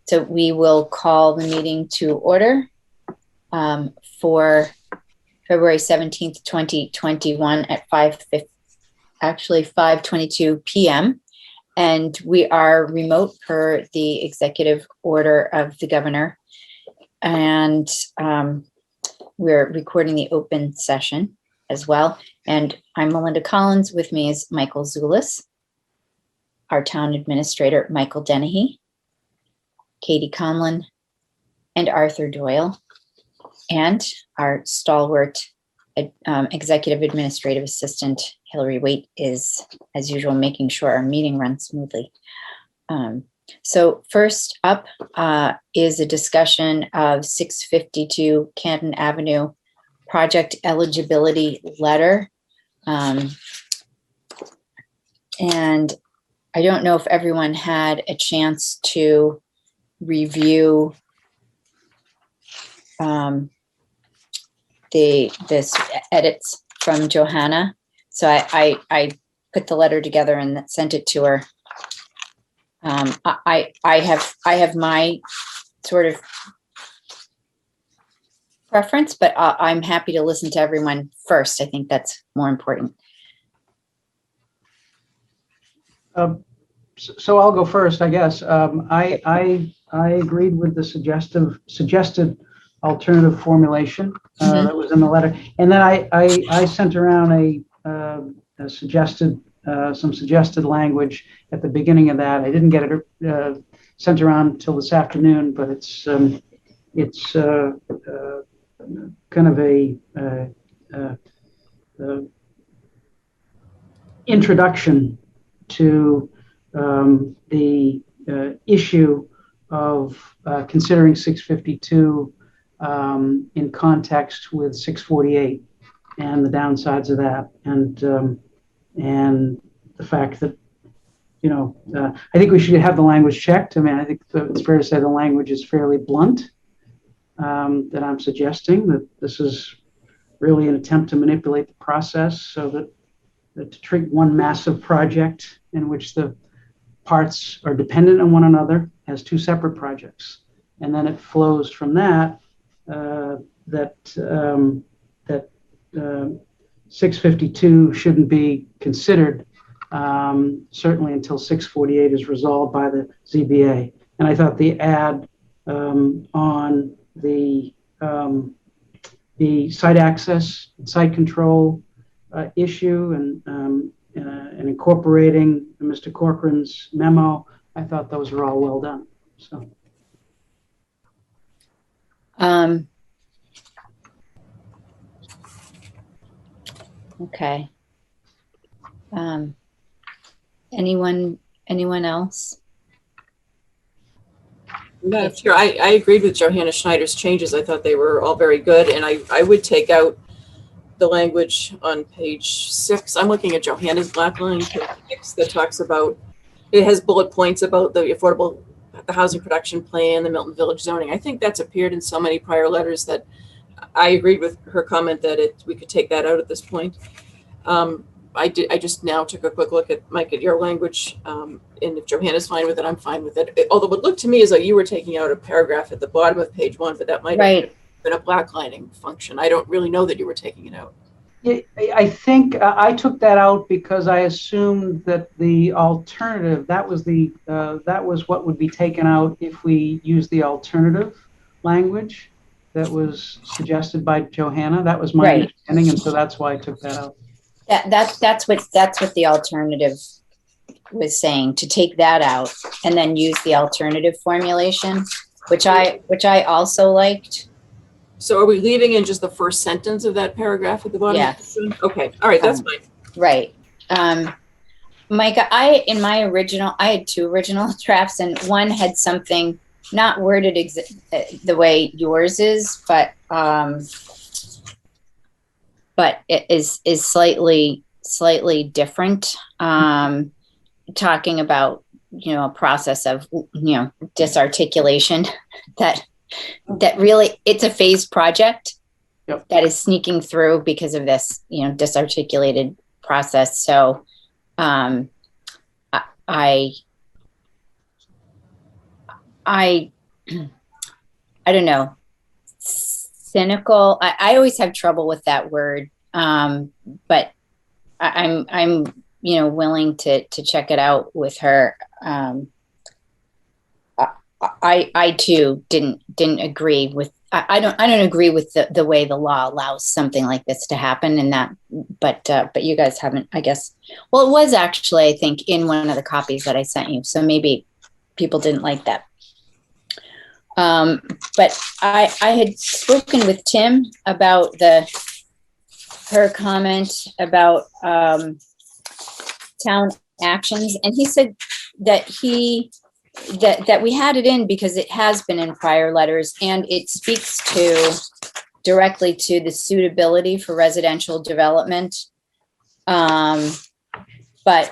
So we will call the meeting to order for February 17th, 2021 at 5:22 p.m. And we are remote per the executive order of the governor. And we're recording the open session as well. And I'm Melinda Collins. With me is Michael Zulis, our town administrator, Michael Dennehy, Katie Conlon, and Arthur Doyle, and our stalwart executive administrative assistant, Hillary Waite, is, as usual, making sure our meeting runs smoothly. So first up is a discussion of 652 Canton Avenue project eligibility letter. And I don't know if everyone had a chance to review this edits from Johanna. So I put the letter together and sent it to her. I have my sort of preference, but I'm happy to listen to everyone first. I think that's more important. So I'll go first, I guess. I agreed with the suggested alternative formulation that was in the letter, and then I sent around a suggested some suggested language at the beginning of that. I didn't get it sent around until this afternoon, but it's kind of a introduction to the issue of considering 652 in context with 648 and the downsides of that, and the fact that, I think we should have the language checked. I mean, I think it's fair to say the language is fairly blunt, that I'm suggesting that this is really an attempt to manipulate the process so that to treat one massive project in which the parts are dependent on one another as two separate projects. And then it flows from that, that 652 shouldn't be considered, certainly until 648 is resolved by the ZBA. And I thought the ad on the site access, site control issue, and incorporating Mr. Corcoran's memo, I thought those were all well done. So. Okay. Anyone else? No, sure. I agreed with Johanna Schneider's changes. I thought they were all very good, and I would take out the language on page 6. I'm looking at Johanna's black line, page 6, that talks about, it has bullet points about the housing production plan, the Milton Village zoning. I think that's appeared in so many prior letters that I agreed with her comment that we could take that out at this point. I just now took a quick look at, Mike, at your language, and if Johanna's fine with it, I'm fine with it. Although it looked to me as though you were taking out a paragraph at the bottom of page 1, but that might have been a blacklining function. I don't really know that you were taking it out. I think I took that out because I assumed that the alternative, that was what would be taken out if we use the alternative language that was suggested by Johanna. That was my understanding, and so that's why I took that out. That's what the alternative was saying, to take that out and then use the alternative formulation, which I also liked. So are we leaving in just the first sentence of that paragraph at the bottom? Yes. Okay. All right. That's fine. Right. Micah, I had 2 original drafts, and one had something not worded the way yours is, but it is slightly different. Talking about, a process of, disarticulation that really, it's a phased project. Yep. That is sneaking through because of this, disarticulated process. So I I don't know, cynical. I always have trouble with that word. But I'm willing to check it out with her. I too didn't agree with. I don't agree with the way the law allows something like this to happen, and that. But you guys haven't, I guess. Well, it was actually, I think, in one of the copies that I sent you. So maybe people didn't like that. But I had spoken with Tim about her comment about town actions, and he said that that we had it in because it has been in prior letters, and it speaks directly to the suitability for residential development. But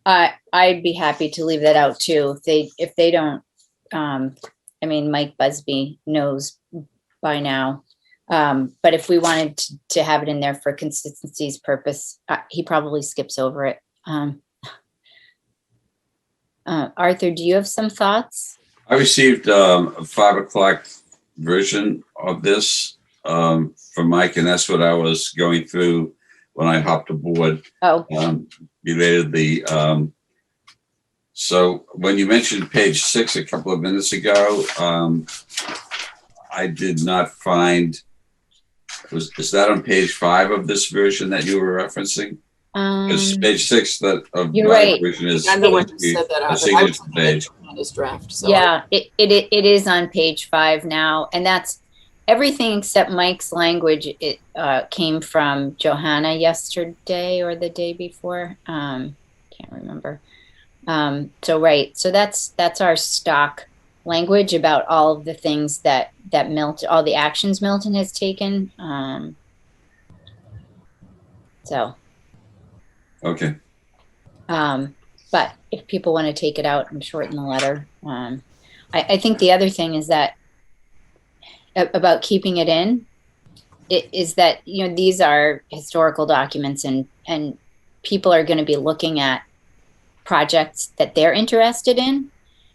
I'd be happy to leave that out too if they don't. I mean, Mike Busby knows by now. But if we wanted to have it in there for consistency's purpose, he probably skips over it. Arthur, do you have some thoughts? I received a 5 o'clock version of this from Mike, and that's what I was going through when I hopped aboard. Oh, Related the so when you mentioned page 6 a couple of minutes ago, I did not find. Is that on page 5 of this version that you were referencing? It's page 6 that of you're my right. version is I'm the one who said that. a signature page. On this draft. So Yeah, it is on page 5 now, and that's everything except Mike's language. It came from Johanna yesterday or the day before. Can't remember. So right, so that's our stock language about all of the things that Milton, all the actions Milton has taken. So. Okay. But if people want to take it out and shorten the letter, I think the other thing is that about keeping it in, is that these are historical documents, and people are going to be looking at projects that they're interested in,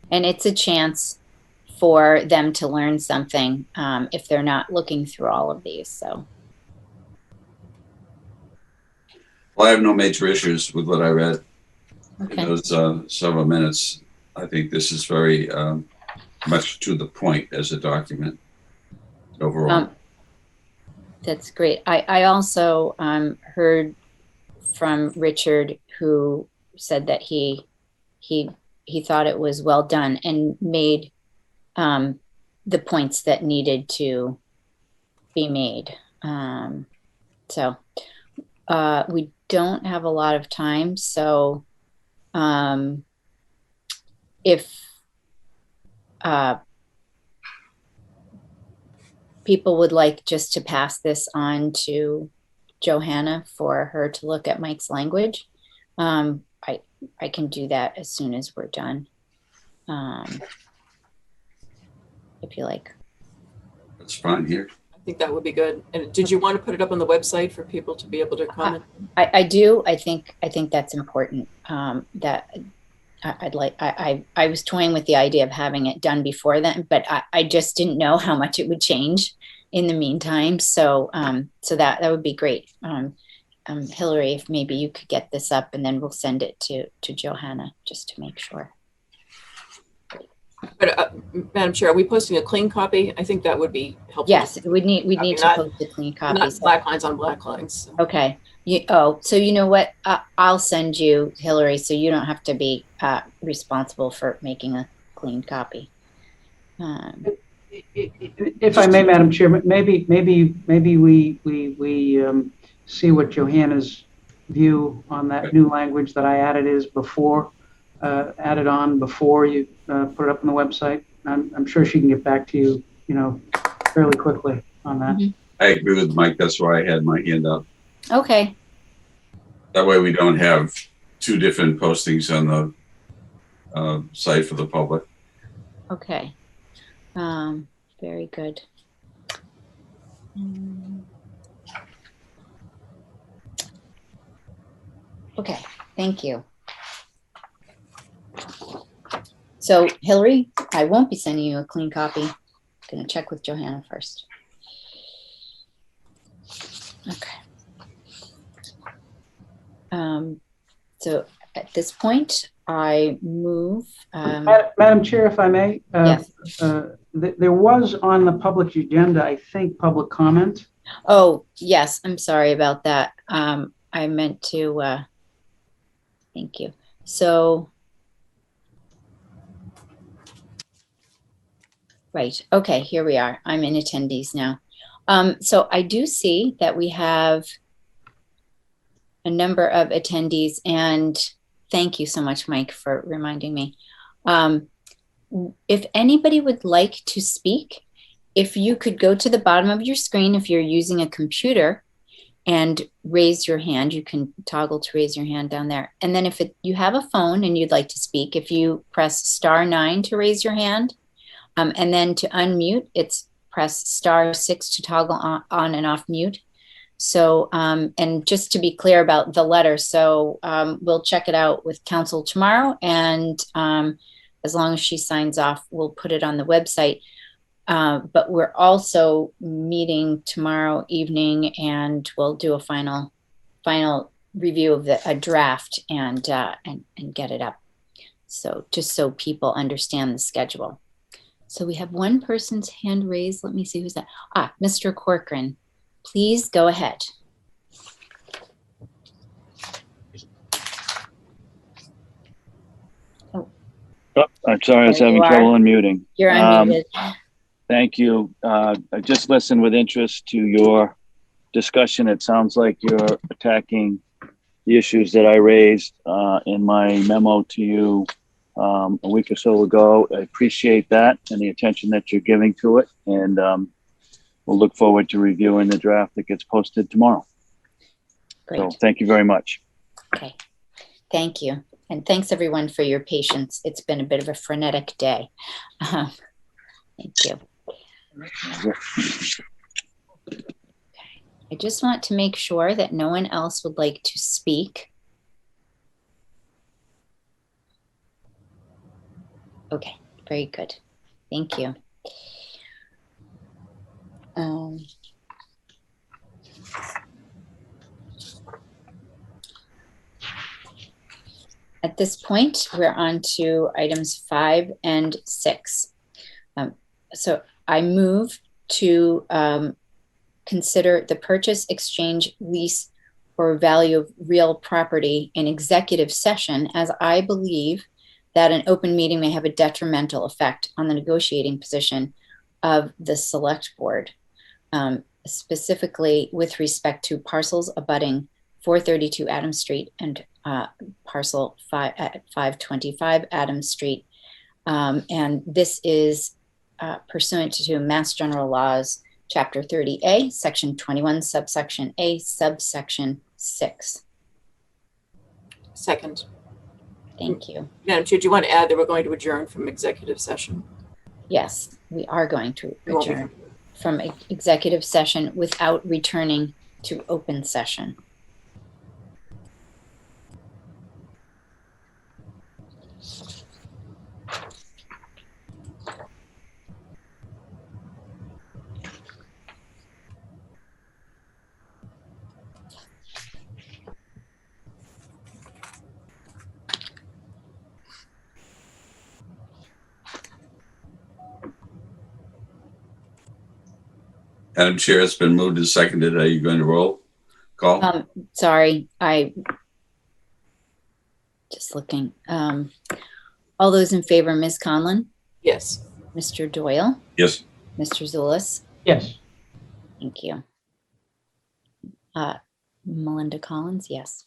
and it's a chance for them to learn something if they're not looking through all of these. So. Well, I have no major issues with what I read. Okay. In those several minutes. I think this is very much to the point as a document overall. That's great. I also heard from Richard, who said that he thought it was well done and made the points that needed to be made. So we don't have a lot of time, so if people would like just to pass this on to Johanna for her to look at Mike's language, I can do that as soon as we're done. If you like. That's fine here. I think that would be good. And did you want to put it up on the website for people to be able to comment? I do. I think that's important. That I'd like. I was toying with the idea of having it done before then, but I just didn't know how much it would change in the meantime. So so that would be great. Hillary, if maybe you could get this up, and then we'll send it to Johanna just to make sure. But Madam Chair, are we posting a clean copy? I think that would be helpful. Yes, we need to post a clean copy. Not black lines on black lines. So. Okay. So you know what? I'll send you, Hillary, so you don't have to be responsible for making a clean copy. If I may, Madam Chair, maybe we see what Johanna's view on that new language that I added is before. Added on before you put it up on the website. I'm sure she can get back to you, fairly quickly on that. Mm-hmm. I agree with Mike. That's why I had my hand up. Okay. That way we don't have two different postings on the site for the public. Okay. Very good. Okay. Thank you. So Hillary, I won't be sending you a clean copy. I'm gonna check with Johanna first. Okay. So at this point, I move. Madam Chair, if I may. Yes. There was on the public agenda, I think, public comment. Oh, yes, I'm sorry about that. I meant to, thank you. So, right, okay, here we are. I'm in attendees now. So I do see that we have a number of attendees, and thank you so much, Mike, for reminding me. If anybody would like to speak, if you could go to the bottom of your screen, if you're using a computer, and raise your hand, you can toggle to raise your hand down there. And then if you have a phone and you'd like to speak, if you press *9 to raise your hand, and then to unmute, it's press *6 to toggle on and off mute. So, and just to be clear about the letter, so we'll check it out with council tomorrow, and as long as she signs off, we'll put it on the website. But we're also meeting tomorrow evening, and we'll do a final review of a draft and get it up. So just so people understand the schedule. So we have one person's hand raised. Let me see who's that. Mr. Corcoran, please go ahead. Oh, I'm sorry, I was There you having trouble are. unmuting. You're unmuted. Thank you. I just listened with interest to your discussion. It sounds like you're attacking the issues that I raised in my memo to you a week or so ago. I appreciate that and the attention that you're giving to it. And we'll look forward to reviewing the draft that gets posted tomorrow. Great. So thank you very much. Okay. Thank you. And thanks everyone for your patience. It's been a bit of a frenetic day. Thank you. Okay. I just want to make sure that no one else would like to speak. Okay, very good. Thank you. At this point, we're on to items 5 and 6. So I move to consider the purchase, exchange, lease, or value of real property in executive session, as I believe that an open meeting may have a detrimental effect on the negotiating position of the select board, specifically with respect to parcels abutting 432 Adams Street and parcel 525 Adams Street. And this is pursuant to Mass General Laws, Chapter 30A, Section 21, subsection A, subsection 6. Second. Thank you. Madam Chair, do you want to add that we're going to adjourn from executive session? Yes, we are going to adjourn from executive session without returning to open session. Madam Chair, it's been moved and seconded. Are you going to roll call? Sorry, I just looking. All those in favor, Ms. Conlon? Yes. Mr. Doyle? Yes. Mr. Zulus? Yes. Thank you. Melinda Collins, yes.